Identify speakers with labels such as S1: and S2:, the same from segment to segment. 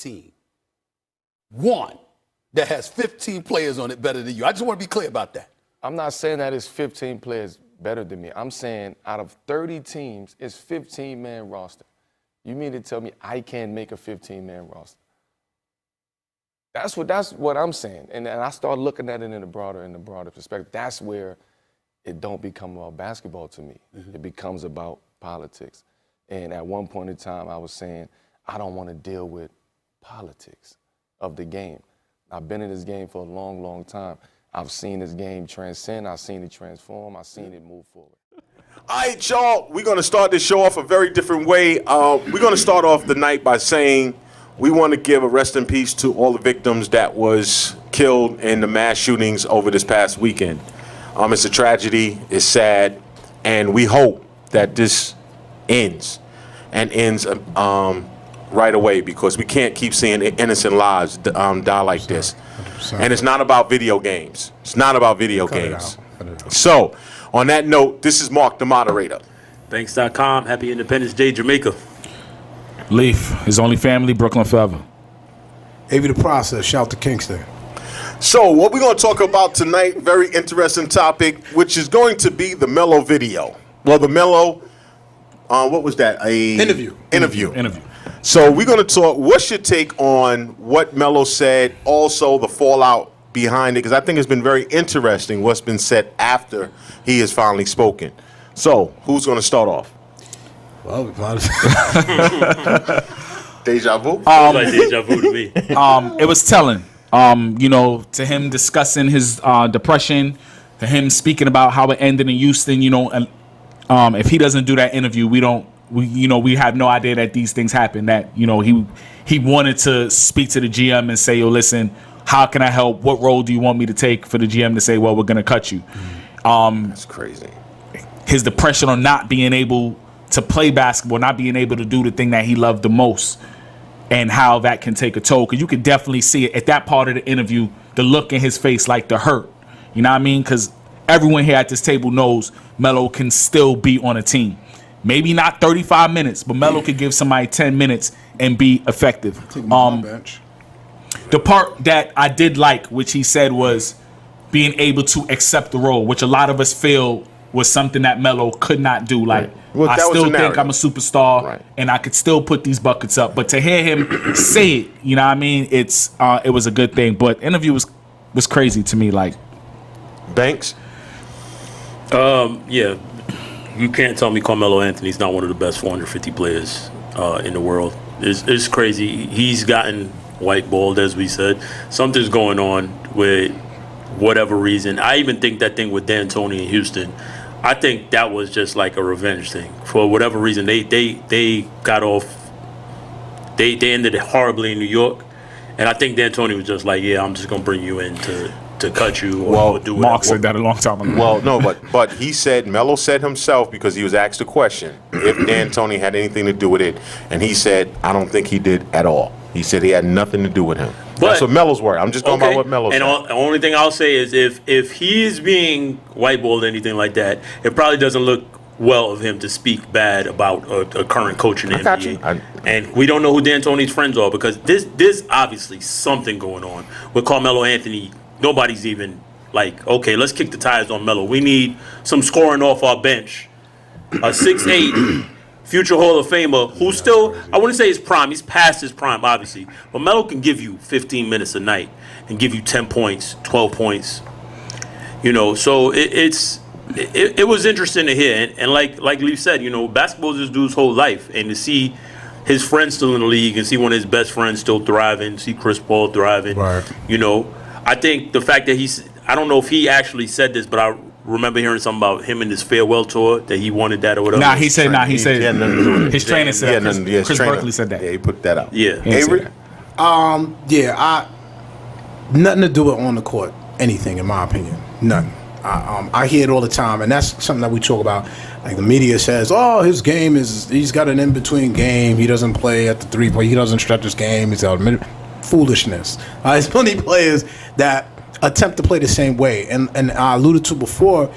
S1: team. One that has 15 players on it better than you. I just want to be clear about that.
S2: I'm not saying that it's 15 players better than me. I'm saying out of 30 teams, it's 15-man roster. You mean to tell me I can't make a 15-man roster? That's what I'm saying. And I start looking at it in the broader perspective. That's where it don't become about basketball to me. It becomes about politics. And at one point in time, I was saying, I don't want to deal with politics of the game. I've been in this game for a long, long time. I've seen this game transcend. I've seen it transform. I've seen it move forward.
S3: All right, y'all, we're going to start this show off a very different way. We're going to start off the night by saying we want to give a rest in peace to all the victims that was killed in the mass shootings over this past weekend. It's a tragedy. It's sad. And we hope that this ends and ends right away, because we can't keep seeing innocent lives die like this. 100%. And it's not about video games. It's not about video games. So, on that note, this is Marc, the moderator.
S4: Thanks.com. Happy Independence Day, Jamaica.
S5: Leaf, his only family, Brooklyn forever.
S6: Avery the Process, shout to Kingston.
S3: So, what we're going to talk about tonight, very interesting topic, which is going to be the Melo video. Well, the Melo, what was that?
S6: Interview.
S3: So, we're going to talk, what's your take on what Melo said, also the fallout behind it, because I think it's been very interesting what's been said after he has finally spoken. So, who's going to start off?
S6: Well,
S3: Deja vu?
S4: Like deja vu to me.
S5: It was telling. To him discussing his depression, to him speaking about how it ended in Houston. And if he doesn't do that interview, we have no idea that these things happen. That he wanted to speak to the GM and say, "Yo, listen, how can I help? What role do you want me to take?" For the GM to say, "Well, we're gonna cut you."
S3: That's crazy.
S5: His depression on not being able to play basketball, not being able to do the thing that he loved the most, and how that can take a toll. Because you could definitely see it at that part of the interview, the look in his face, like the hurt. You know what I mean? Because everyone here at this table knows Melo can still be on a team. Maybe not 35 minutes, but Melo could give somebody 10 minutes and be effective. The part that I did like, which he said, was being able to accept the role, which a lot of us feel was something that Melo could not do. Like,
S3: well,
S5: I still think I'm a superstar, and I could still put these buckets up. But to hear him say it, you know what I mean? It was a good thing. But interview was crazy to me. Like,
S3: Banks?
S4: Yeah. You can't tell me Carmelo Anthony's not one of the best 450 players in the world. It's crazy. He's gotten whiteballed, as we said. Something's going on with whatever reason. I even think that thing with D'Antoni in Houston, I think that was just like a revenge thing. For whatever reason, they got off. They ended it horribly in New York, and I think D'Antoni was just like, "Yeah, I'm just gonna bring you in to cut you." Or do
S5: Marc said that a long time ago.
S3: Well, no, but he said, Melo said himself, because he was asked the question if D'Antoni had anything to do with it, and he said, "I don't think he did at all." He said he had nothing to do with him. That's what Melo's word. I'm just going by what Melo said.
S4: And the only thing I'll say is if he is being whiteballed or anything like that, it probably doesn't look well of him to speak bad about a current coach in the NBA. And we don't know who D'Antoni's friends are, because there's obviously something going on with Carmelo Anthony. Nobody's even like, okay, let's kick the tires on Melo. We need some scoring off our bench. A 6'8", future Hall of Famer who's still, I wouldn't say his prime. He's past his prime, obviously. But Melo can give you 15 minutes a night and give you 10 points, 12 points. So it was interesting to hear. And like Leaf said, basketball is this dude's whole life. And to see his friends still in the league and see one of his best friends still thriving, see Chris Paul thriving, I think the fact that I don't know if he actually said this, but I remember hearing something about him in his farewell tour, that he wanted that or whatever.
S5: He said his trainer said that. Chris Berkeley said that.
S3: Yeah, he put that out.
S4: Yeah.
S3: Avery?
S6: Nothing to do with on the court, anything, in my opinion. None. I hear it all the time, and that's something that we talk about. Like, the media says, "Oh, his game he's got an in-between game. He doesn't play at the three-point. He doesn't stretch his game. He's out." Foolishness. There's plenty of players that attempt to play the same way, and I alluded to before,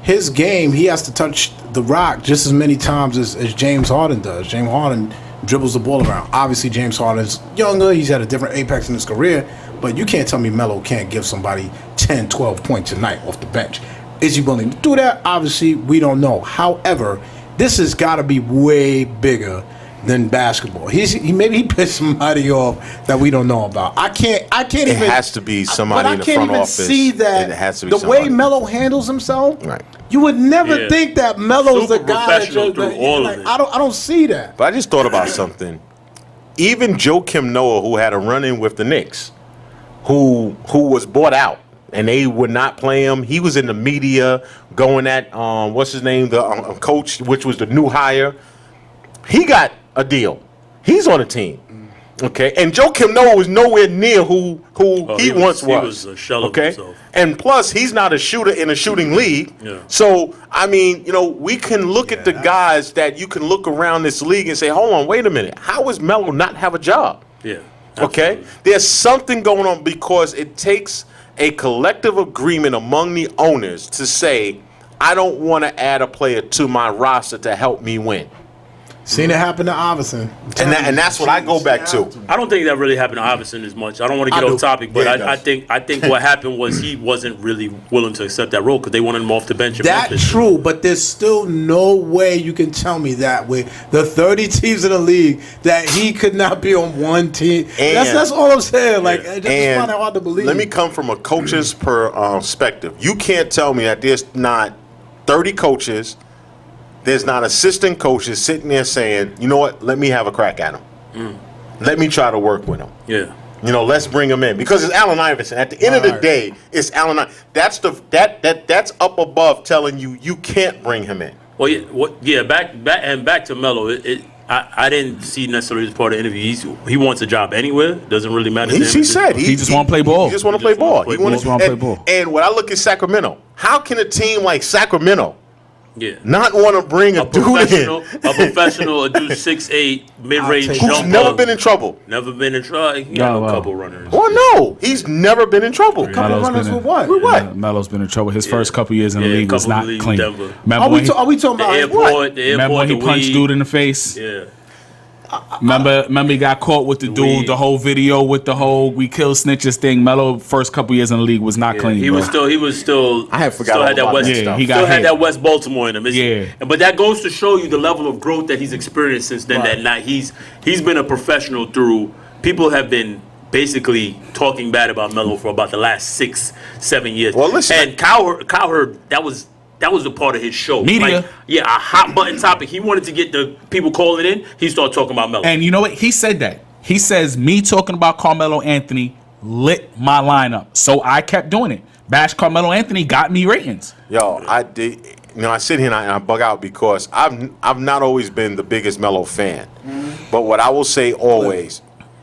S6: his game, he has to touch the rock just as many times as James Harden does. James Harden dribbles the ball around. Obviously, James Harden's younger. He's at a different apex in his career. But you can't tell me Melo can't give somebody 10, 12 points a night off the bench. Is he willing to do that? Obviously, we don't know. However, this has got to be way bigger than basketball. Maybe he pissed somebody off that we don't know about. I can't even.
S3: It has to be somebody in the front office.
S6: I can't even see that.
S3: It has to be
S6: the
S3: somebody.
S6: way Melo handles himself.
S3: Right.
S6: You would never think that Melo's the
S4: Super
S6: guy.
S4: professional through all of it.
S6: I don't see that.
S3: But I just thought about something. Even Joakim Noah, who had a run-in with the Knicks, who was bought out, and they would not play him. He was in the media going at what's his name, the coach, which was the new hire. He got a deal. He's on the team. Okay, and Joakim Noah was nowhere near who he once was.
S4: He was a shell of
S3: okay,
S4: himself.
S3: and plus he's not a shooter in a shooting league.
S4: Yeah.
S3: So I mean, we can look at the guys that you can look around this league and say, hold on, wait a minute, how does Melo not have a job?
S4: Yeah.
S3: Okay,
S4: Absolutely.
S3: there's something going on because it takes a collective agreement among the owners to say, I don't want to add a player to my roster to help me win.
S6: Seen it happen to Iverson.
S3: And that's what I go back to.
S4: I don't think that really happened to Iverson as much. I don't want to get off topic, but I think what happened was he wasn't really willing to accept that role because they wanted him off the bench.
S6: That's true, but there's still no way you can tell me that with the 30 teams in the league that he could not be on one team. That's all I'm saying. Like, I just find it hard to believe.
S3: Let me come from a coach's perspective. You can't tell me that there's not 30 coaches. There's not assistant coaches sitting there saying, you know what, let me have a crack at him. Let me try to work with him.
S4: Yeah.
S3: Let's bring him in. Because it's Allen Iverson. At the end of the day, it's Allen Iverson. That's up above telling you can't bring him in.
S4: Well, back to Melo. I didn't see necessarily as part of the interview. He wants a job anywhere. Doesn't really matter to him.
S3: He said
S5: he just want to play ball.
S3: He just want to play ball.
S5: He just want to play ball.
S3: And when I look at Sacramento, how can a team like Sacramento not want to bring a dude in?
S4: A professional, a dude 6'8", mid-range
S3: Who's
S4: jumper.
S3: never been in trouble.
S4: Never been in trouble. He got a couple runners.
S3: Well, no. He's never been in trouble.
S6: Couple runners with what?
S3: With what?
S5: Melo's been in trouble. His first couple years in the league was not clean.
S4: Denver.
S5: Remember
S6: Are we talking about
S4: The airport,
S5: remember when he punched dude in the face?
S4: Yeah.
S5: Remember he got caught with the dude, the whole video with the whole "we kill snitches" thing. Melo first couple years in the league was not clean.
S4: He was still.
S3: I have forgot
S4: still had that
S3: about
S4: West.
S3: that stuff.
S5: He got
S4: still had
S5: hit.
S4: that West Baltimore in him.
S5: Yeah.
S4: But that goes to show you the level of growth that he's experienced since then. That night he's been a professional through. People have been basically talking bad about Melo for about the last 6-7 years.
S3: Well, listen,
S4: and Cowherd, that was a part of his show.
S5: Media.
S4: A hot button topic. He wanted to get the people calling in. He started talking about Melo.
S5: And you know what? He said that. He says, me talking about Carmelo Anthony lit my lineup. So I kept doing it. Bash Carmelo Anthony got me ratings.
S3: Yo, I did. I sit here and I bug out because I've not always been the biggest Melo fan. But what I will say always,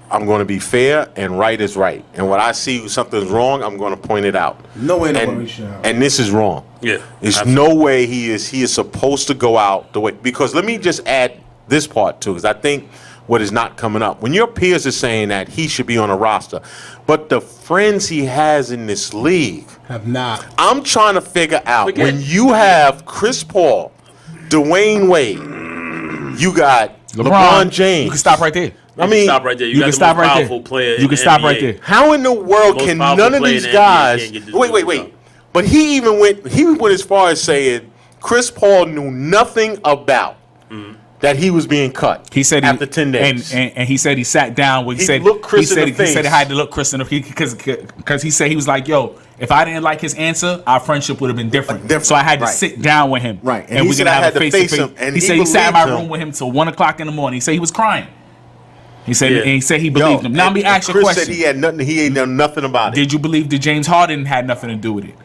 S3: I'm going to be fair and right is right. And when I see something's wrong, I'm going to point it out.
S6: No way
S3: and this is wrong.
S4: Yeah,
S3: There's
S4: absolutely.
S3: no way he is supposed to go out the way. Because let me just add this part too, because I think what is not coming up. When your peers are saying that he should be on a roster, but the friends he has in this league
S6: have not.
S3: I'm trying to figure out when you have Chris Paul, Dwayne Wade, you got LeBron James.
S5: You can stop right there.
S3: I mean,
S4: stop right there.
S5: You can stop right there. You can stop right there.
S3: how in the world can none of these guys? Wait. But he went as far as saying Chris Paul knew nothing about that he was being cut.
S5: He said
S3: after 10 days,
S5: and he said he sat down with.
S3: He looked Chris in the face.
S5: He said it had to look Chris in the face because he said he was like, "Yo, if I didn't like his answer, our friendship would have been different. So I had to sit down with him,
S3: right?
S5: And we're gonna have a face to face.
S3: And
S5: he said he sat in my room with him till 1 o'clock in the morning. He said he was crying. He said and he said he believed him. Now let me ask you a question.
S3: Chris said he had nothing. He ain't done nothing about it.
S5: Did you believe that James Harden had nothing to do with it?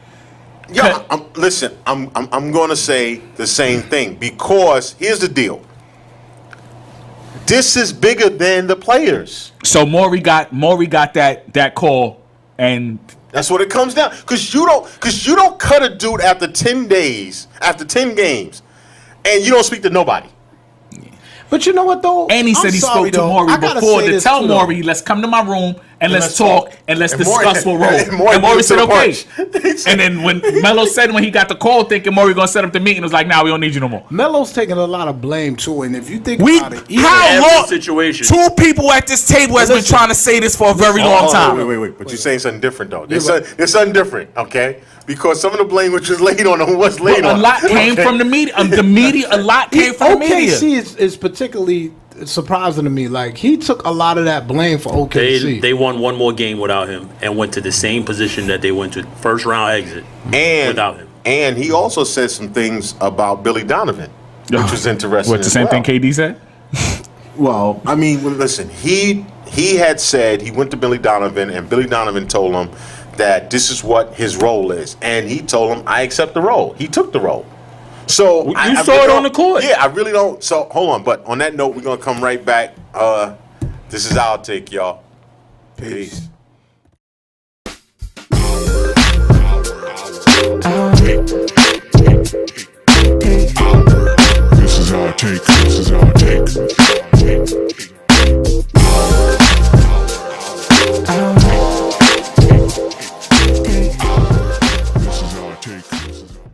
S3: Yeah, listen. I'm going to say the same thing because here's the deal. This is bigger than the players.
S5: So Maury got that call, and
S3: that's what it comes down. Because you don't cut a dude after 10 days, after 10 games, and you don't speak to nobody.
S6: But you know what though?
S5: And he said he spoke to Maury before to tell Maury, let's come to my room, and let's talk and let's discuss what role. And Maury said, okay. And then when Melo said when he got the call, thinking Maury going to set up the meeting, it was like, nah, we don't need you no more.
S6: Melo's taking a lot of blame, too. And if you think about it,
S5: how long?
S4: Situation.
S5: Two people at this table has been trying to say this for a very long time.
S3: Wait. But you're saying something different, though. There's something different, okay? Because some of the blame which was laid on him was laid on.
S5: A lot came from the media. A lot came from the media.
S6: OKC is particularly surprising to me. Like, he took a lot of that blame for OKC.
S4: They won one more game without him and went to the same position that they went to first round exit without him.
S3: And he also said some things about Billy Donovan, which was interesting.
S5: What, the same thing KD said?
S3: Well, I mean, listen, he had said he went to Billy Donovan, and Billy Donovan told him that this is what his role is. And he told him, I accept the role. He took the role. So
S4: you saw it on the court.
S3: Yeah, I really don't. So hold on. But on that note, we're going to come right back. This is Our Take, y'all. Peace.